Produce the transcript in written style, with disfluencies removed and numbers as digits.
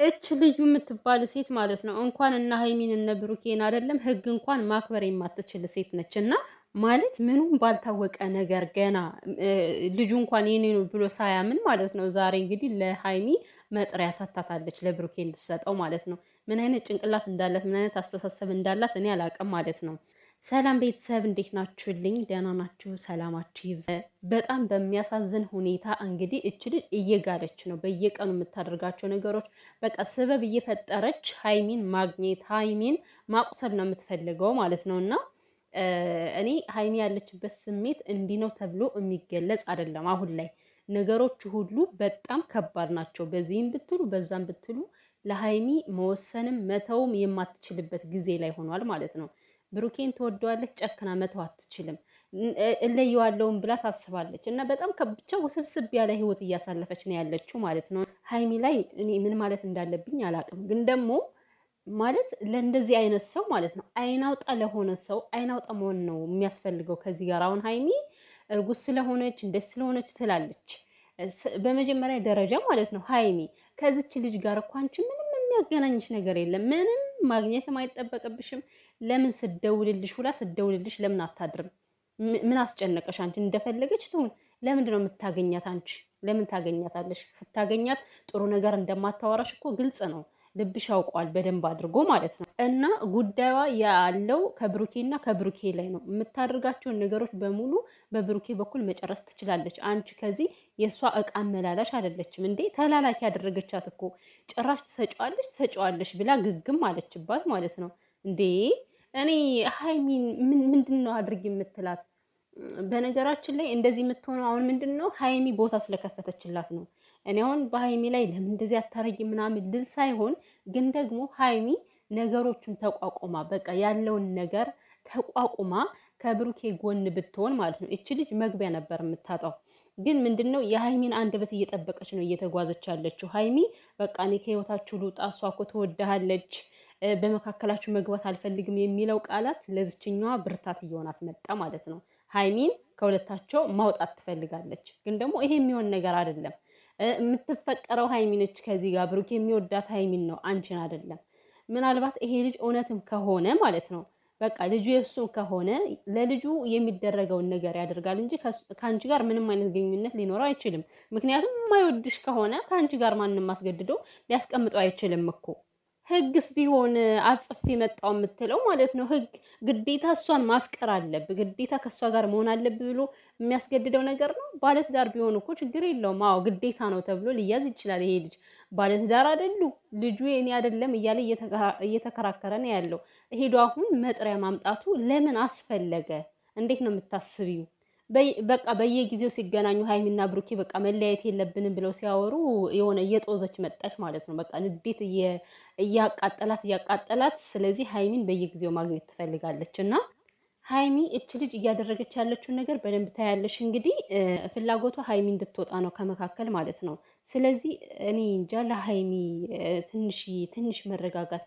እች ልዩ የምትባል ሴት ማለት ነው እንኳን እና ሀይሚን እነ ብሩኬን አይደለም ህግ እንኳን ማክበር የማትችል ሴት ነች። እና ማለት ምኑም ባልታወቀ ነገር ገና ልጁ እንኳን የኔ ነው ብሎ ሳያምን ማለት ነው። ዛሬ እንግዲህ ለሀይሚ መጥሪያ ሰታታለች ለብሩኬ እንድትሰጠው ማለት ነው። ምን አይነት ጭንቅላት እንዳላት ምን አይነት አስተሳሰብ እንዳላት እኔ አላውቅም ማለት ነው። ሰላም ቤተሰብ እንዴት ናችሁልኝ? ደህና ናችሁ? ሰላማችሁ ይብዛ። በጣም በሚያሳዝን ሁኔታ እንግዲህ እች ልጅ እየጋለች ነው። በየቀኑ የምታደርጋቸው ነገሮች በቃ ስበብ እየፈጠረች ሀይሚን ማግኘት ሀይሚን ማቁሰል ነው የምትፈልገው ማለት ነው። እና እኔ ሀይሚ ያለችበት ስሜት እንዲህ ነው ተብሎ የሚገለጽ አይደለም። አሁን ላይ ነገሮች ሁሉ በጣም ከባድ ናቸው። በዚህም ብትሉ በዛም ብትሉ ለሀይሚ መወሰንም መተውም የማትችልበት ጊዜ ላይ ሆኗል ማለት ነው። ብሩኬን ትወደዋለች፣ ጨክና መተው አትችልም። እለየዋለውን ብላ ታስባለች እና በጣም ብቻ ውስብስብ ያለ ህይወት እያሳለፈች ነው ያለችው ማለት ነው። ሀይሚ ላይ እኔ ምን ማለት እንዳለብኝ አላውቅም። ግን ደግሞ ማለት ለእንደዚህ አይነት ሰው ማለት ነው አይናውጣ ለሆነ ሰው አይናውጣ መሆን ነው የሚያስፈልገው። ከዚህ ጋር አሁን ሀይሚ እርጉዝ ስለሆነች እንደዚህ ስለሆነች ትላለች። በመጀመሪያ ደረጃ ማለት ነው ሀይሚ ከዚች ልጅ ጋር እኮ አንቺ ምንም የሚያገናኝሽ ነገር የለም። ምንም ማግኘትም አይጠበቅብሽም። ለምን ስደውልልሽ ሁላ ስደውልልሽ ለምን አታድርም? ምን አስጨነቀሽ? አንቺ እንደፈለገች ትሁን። ለምንድን ነው የምታገኛት? አንቺ ለምን ታገኛታለሽ? ስታገኛት ጥሩ ነገር እንደማታወራሽ እኮ ግልጽ ነው። ልብሽ ያውቀዋል በደንብ አድርጎ ማለት ነው። እና ጉዳዩዋ ያለው ከብሩኬና ከብሩኬ ላይ ነው። የምታደርጋቸውን ነገሮች በሙሉ በብሩኬ በኩል መጨረስ ትችላለች። አንቺ ከዚህ የእሷ እቃ አመላላሽ አይደለችም እንዴ? ተላላኪ ያደረገቻት እኮ ጭራሽ ትሰጫዋለሽ ብላ ግግም አለችባት ማለት ነው እንዴ። እኔ ሀይሚን ምንድን ነው አድርጊ የምትላት? በነገራችን ላይ እንደዚህ የምትሆነው አሁን ምንድን ነው ሀይሚ ቦታ ስለከፈተችላት ነው። እኔ አሁን በሀይሚ ላይ ለምን እንደዚህ አታረጊ ምናምን ልል ሳይሆን ግን ደግሞ ሀይሚ ነገሮችን ተቋቁማ በቃ ያለውን ነገር ተቋቁማ ከብሩኬ ጎን ብትሆን ማለት ነው። እቺ ልጅ መግቢያ ነበር የምታጣው። ግን ምንድነው የሀይሚን አንደበት እየጠበቀች ነው እየተጓዘች ያለችው። ሀይሚ በቃ እኔ ከህይወታችሁ ልውጣ፣ እሷ እኮ ትወድሃለች፣ በመካከላችሁ መግባት አልፈልግም የሚለው ቃላት ለዚችኛዋ ብርታት እየሆናት መጣ ማለት ነው። ሀይሚን ከሁለታቸው ማውጣት ትፈልጋለች። ግን ደግሞ ይሄ የሚሆን ነገር አይደለም። የምትፈቀረው ሀይሚ ነች ከዚህ ጋር ብሩክ የሚወዳት ሀይሚን ነው አንቺን አይደለም። ምናልባት ይሄ ልጅ እውነትም ከሆነ ማለት ነው በቃ ልጁ የእሱ ከሆነ ለልጁ የሚደረገውን ነገር ያደርጋል እንጂ ከአንቺ ጋር ምንም አይነት ግንኙነት ሊኖረው አይችልም። ምክንያቱም የማይወድሽ ከሆነ ከአንቺ ጋር ማንም አስገድዶ ሊያስቀምጠው አይችልም እኮ። ህግስ ቢሆን አጽፍ የመጣው የምትለው ማለት ነው። ህግ ግዴታ እሷን ማፍቀር አለብህ፣ ግዴታ ከእሷ ጋር መሆን አለብህ ብሎ የሚያስገድደው ነገር ነው። ባለትዳር ቢሆን እኮ ችግር የለውም። አዎ ግዴታ ነው ተብሎ ሊያዝ ይችላል። ይሄ ልጅ ባለትዳር አይደሉ ልጁ የኔ አይደለም እያለ እየተከራከረ ነው ያለው። ሄዶ አሁን መጥሪያ ማምጣቱ ለምን አስፈለገ? እንዴት ነው የምታስቢው? በቃ በየጊዜው ሲገናኙ ሀይሚና ብሩኬ በቃ መለያየት የለብንም ብለው ሲያወሩ የሆነ እየጦዘች መጣች ማለት ነው። በቃ ንዴት እያቃጠላት ስለዚህ ሀይሚን በየጊዜው ማግኘት ትፈልጋለች። እና ሀይሚ እች ልጅ እያደረገች ያለችውን ነገር በደንብ ታያለሽ። እንግዲህ ፍላጎቷ ሀይሚ እንድትወጣ ነው ከመካከል ማለት ነው። ስለዚህ እኔ እንጃ ለሀይሚ ትንሽ መረጋጋት